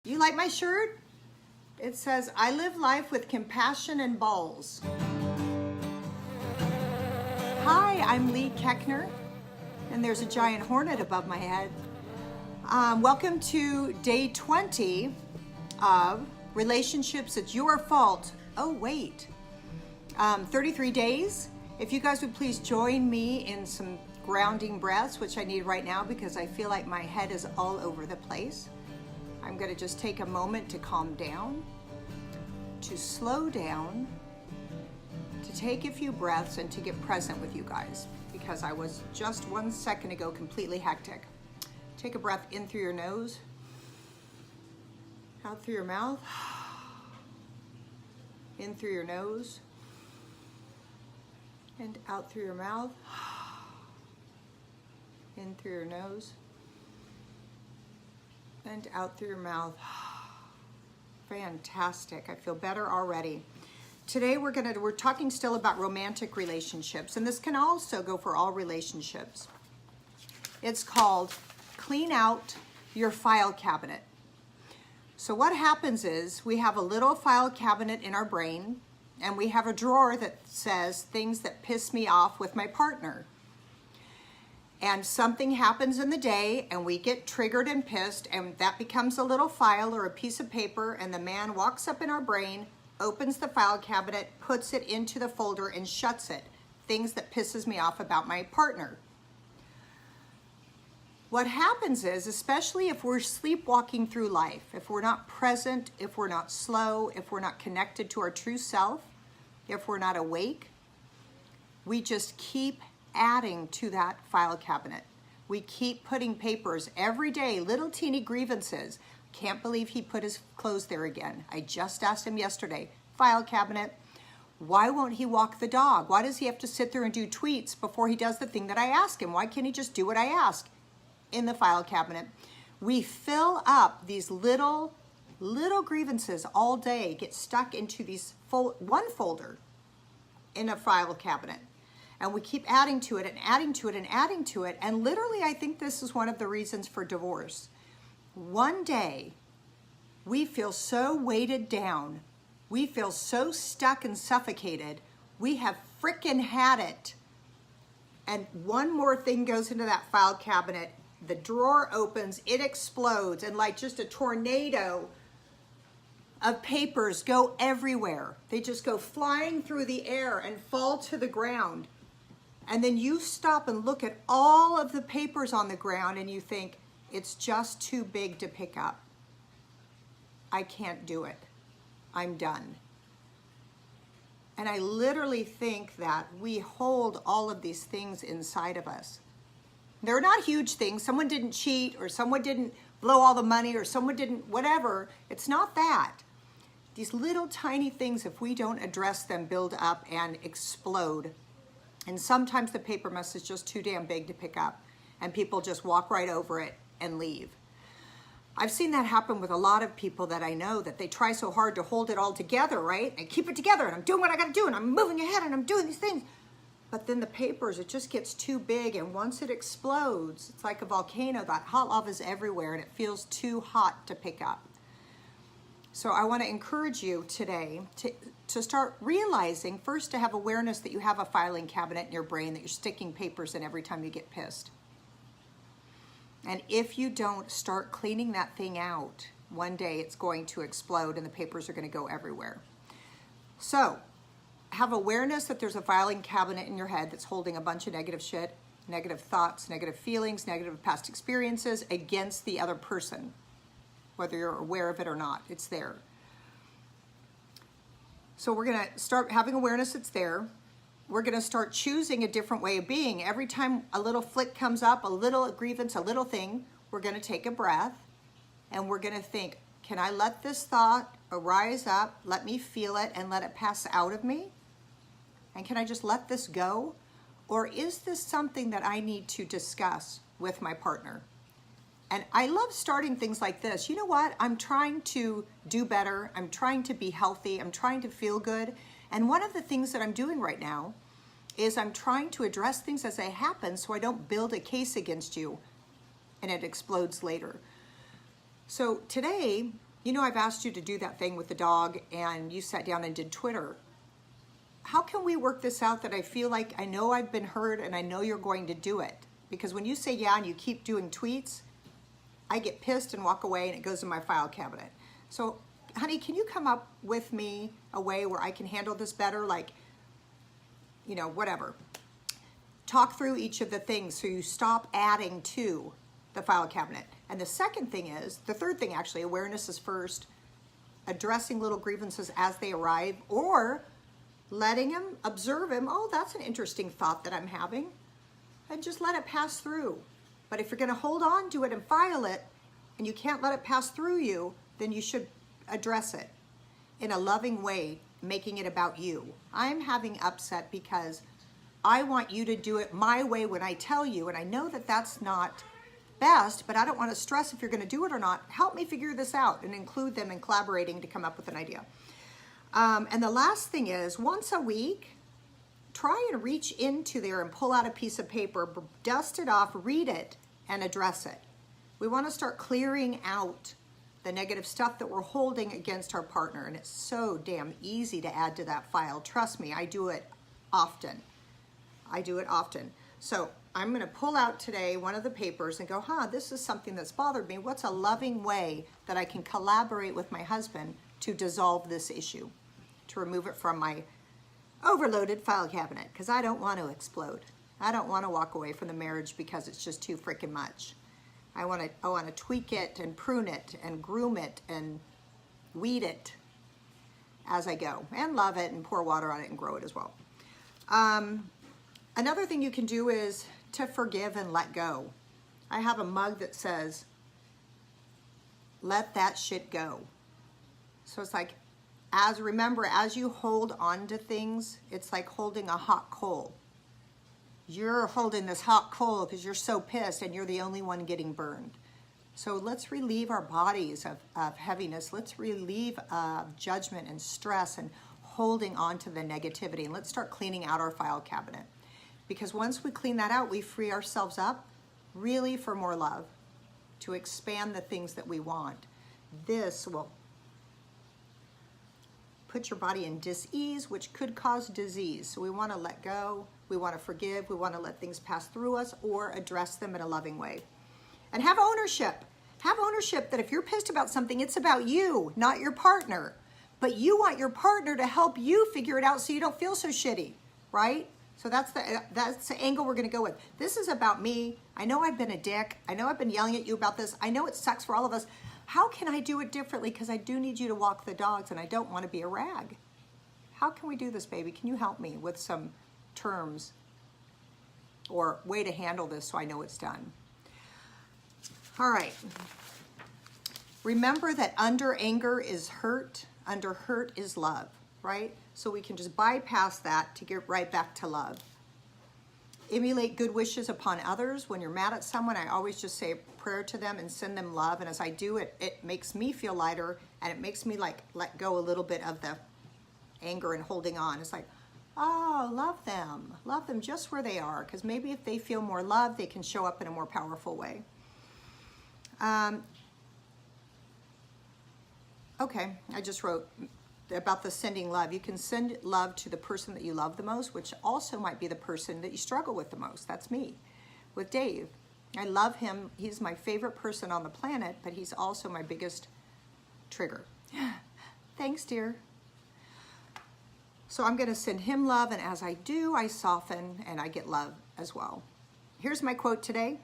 You like my shirt? It says, I live life with compassion and balls. Hi, I'm Lee Keckner, and there's a giant hornet above my head. Welcome to day 20 of Relationships, It's Your Fault. Oh, wait. 33 days. If you guys would please join me in some grounding breaths, which I need right now because I feel like my head is all over the place. I'm going to just take a moment to calm down, to slow down, to take a few breaths, and to get present with you guys because I was just 1 second ago completely hectic. Take a breath in through your nose, out through your mouth, in through your nose, and out through your mouth, in through your nose, and out through your mouth. Fantastic. I feel better already. Today we're talking still about romantic relationships, and this can also go for all relationships. It's called Clean Out Your File Cabinet. So what happens is we have a little file cabinet in our brain, and we have a drawer that says things that piss me off with my partner. And something happens in the day and we get triggered and pissed, and that becomes a little file or a piece of paper, and the man walks up in our brain, opens the file cabinet, puts it into the folder and shuts it. Things that pisses me off about my partner. What happens is, especially if we're sleepwalking through life, if we're not present, if we're not slow, if we're not connected to our true self, if we're not awake, we just keep adding to that file cabinet. We keep putting papers every day, little teeny grievances. Can't believe he put his clothes there again. I just asked him yesterday, file cabinet. Why won't he walk the dog? Why does he have to sit there and do tweets before he does the thing that I ask him? Why can't he just do what I ask? In the file cabinet. We fill up these little grievances all day, get stuck into these one folder in a file cabinet. And we keep adding to it and adding to it and adding to it. And literally, I think this is one of the reasons for divorce. One day, we feel so weighted down. We feel so stuck and suffocated. We have frickin' had it. And one more thing goes into that file cabinet. The drawer opens, it explodes, and like just a tornado of papers go everywhere. They just go flying through the air and fall to the ground. And then you stop and look at all of the papers on the ground and you think, it's just too big to pick up. I can't do it. I'm done. And I literally think that we hold all of these things inside of us. They're not huge things. Someone didn't cheat, or someone didn't blow all the money, or someone didn't whatever. It's not that. These little tiny things, if we don't address them, build up and explode. And sometimes the paper mess is just too damn big to pick up, and people just walk right over it and leave. I've seen that happen with a lot of people that I know, that they try so hard to hold it all together, right? And keep it together, and I'm doing what I gotta do, and I'm moving ahead, and I'm doing these things. But then the papers, it just gets too big, and once it explodes, it's like a volcano. That hot lava is everywhere, and it feels too hot to pick up. So I want to encourage you today to start realizing, first, to have awareness that you have a filing cabinet in your brain that you're sticking papers in every time you get pissed. And if you don't start cleaning that thing out, one day it's going to explode and the papers are going to go everywhere. So have awareness that there's a filing cabinet in your head that's holding a bunch of negative shit, negative thoughts, negative feelings, negative past experiences against the other person. Whether you're aware of it or not, it's there. So we're gonna start having awareness it's there. We're gonna start choosing a different way of being. Every time a little flick comes up, a little grievance, a little thing, we're gonna take a breath and we're gonna think, can I let this thought arise up, let me feel it, and let it pass out of me? And can I just let this go? Or is this something that I need to discuss with my partner? And I love starting things like this. You know what? I'm trying to do better. I'm trying to be healthy. I'm trying to feel good. And one of the things that I'm doing right now is I'm trying to address things as they happen so I don't build a case against you and it explodes later. So today, You know, I've asked you to do that thing with the dog and you sat down and did Twitter. How can we work this out that I feel like I know I've been heard and I know you're going to do it? Because when you say yeah and you keep doing tweets, I get pissed and walk away and it goes in my file cabinet. So, honey, can you come up with me a way where I can handle this better? Like, you know, whatever. Talk through each of the things so you stop adding to the file cabinet. And the second thing is, the third thing actually, awareness is first, addressing little grievances as they arrive, or letting him, observe him, oh, that's an interesting thought that I'm having, and just let it pass through. But if you're gonna hold on to it and file it, and you can't let it pass through you, then you should address it in a loving way, making it about you. I'm having upset because I want you to do it my way when I tell you, and I know that that's not best, but I don't want to stress if you're going to do it or not. Help me figure this out and include them in collaborating to come up with an idea. And the last thing is, once a week, try and reach into there and pull out a piece of paper, dust it off, read it, and address it. We want to start clearing out the negative stuff that we're holding against our partner, and it's so damn easy to add to that file. Trust me, I do it often. I do it often. So I'm going to pull out today one of the papers and go, this is something that's bothered me. What's a loving way that I can collaborate with my husband to dissolve this issue, to remove it from my overloaded file cabinet? Because I don't want to explode. I don't want to walk away from the marriage because it's just too freaking much. I want to tweak it and prune it and groom it and weed it as I go, and love it and pour water on it and grow it as well. Another thing you can do is to forgive and let go. I have a mug that says, let that shit go. So it's like, remember, as you hold on to things, it's like holding a hot coal. You're holding this hot coal because you're so pissed and you're the only one getting burned. So let's relieve our bodies of heaviness. Let's relieve judgment and stress and holding on to the negativity. And let's start cleaning out our file cabinet. Because once we clean that out, we free ourselves up really for more love, to expand the things that we want. This will put your body in dis-ease, which could cause disease. So we want to let go, we want to forgive, we want to let things pass through us or address them in a loving way. And have ownership. Have ownership that if you're pissed about something, it's about you, not your partner. But you want your partner to help you figure it out so you don't feel so shitty, right? So that's the angle we're going to go with. This is about me. I know I've been a dick. I know I've been yelling at you about this. I know it sucks for all of us. How can I do it differently? Because I do need you to walk the dogs and I don't want to be a rag. How can we do this, baby? Can you help me with some terms or way to handle this so I know it's done? All right. Remember that under anger is hurt, under hurt is love, right? So we can just bypass that to get right back to love. Emulate good wishes upon others. When you're mad at someone, I always just say a prayer to them and send them love. And as I do it, it makes me feel lighter and it makes me like let go a little bit of the anger and holding on. It's like, oh, love them just where they are. Because maybe if they feel more love, they can show up in a more powerful way. Okay, I just wrote about the sending love. You can send love to the person that you love the most, which also might be the person that you struggle with the most. That's me with Dave. I love him. He's my favorite person on the planet, but he's also my biggest trigger. Thanks, dear. So I'm going to send him love, and as I do, I soften and I get love as well. Here's my quote today.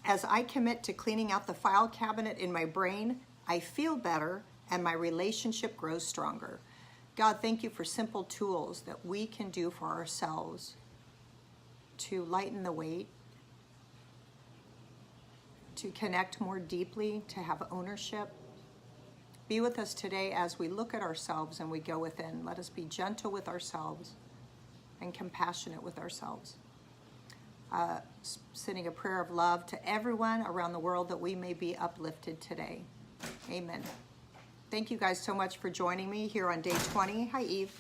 As I commit to cleaning out the file cabinet in my brain, I feel better and my relationship grows stronger. God, thank you for simple tools that we can do for ourselves to lighten the weight, to connect more deeply, to have ownership. Be with us today as we look at ourselves and we go within. Let us be gentle with ourselves and compassionate with ourselves. Sending a prayer of love to everyone around the world that we may be uplifted today. Amen. Thank you guys so much for joining me here on day 20. Hi, Eve.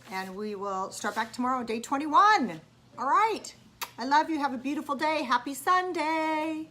Hi. And we will start back tomorrow on day 21. All right. I love you. Have a beautiful day. Happy Sunday.